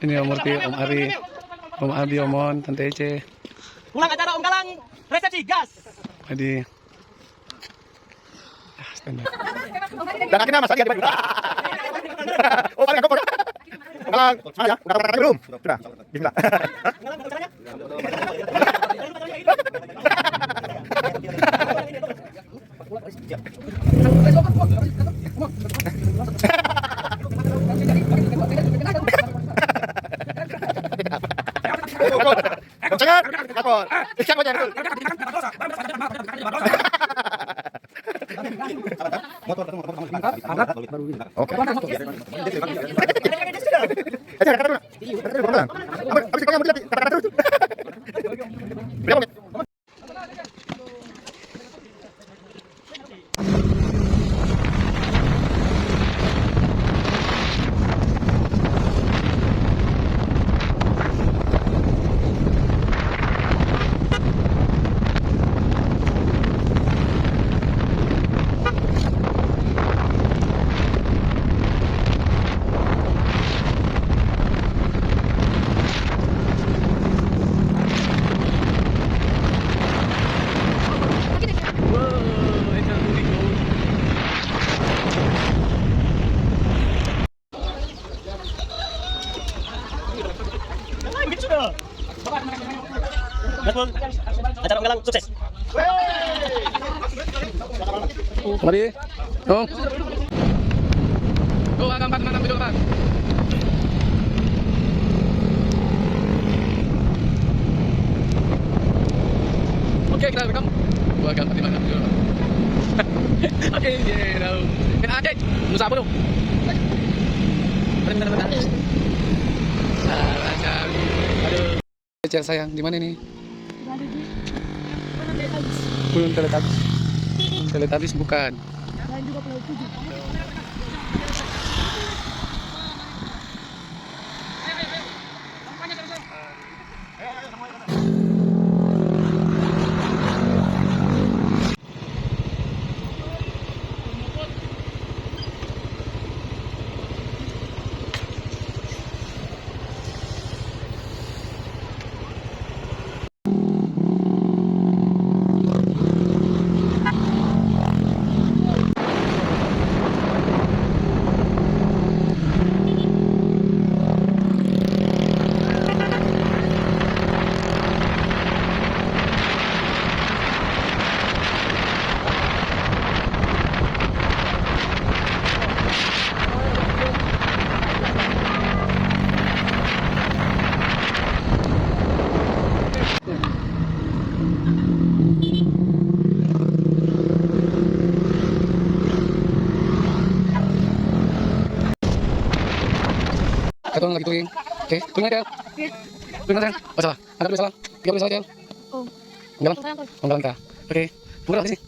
Ini Om Murti, Om Ari, Om Abi, Omon, Tante Ece. Ulang acara Om Galang resepsi gas. Adi. Stand up. Dan akhirnya Mas Adi ada baju. Oh, paling kompor. Galang, ya, udah belum? Sudah. Bismillah. Jangan, kapol. Ikan aja dulu. Oke. Aja kata dulu. Habis kamu mesti kata terus. Berapa menit? Betul. Acara Om Galang sukses. Mari. Om. Oh, angkat 4 video 4. Oke, kita rekam. Gua angkat 4 video 4. Oke, tahu. Kan ada. Nusa apa lu? Bentar. Salah kali. Aduh. Cer sayang, di mana ini? Belum Teletubbies. Teletubbies bukan. Dan juga Pulau 7. Katong lagi tuing. Oke, tuing aja. Tuing aja. Oh salah. Angkat dulu salah. 30 salah aja. Oh. Galang. Galang ka. Oke. Bukan apa sih?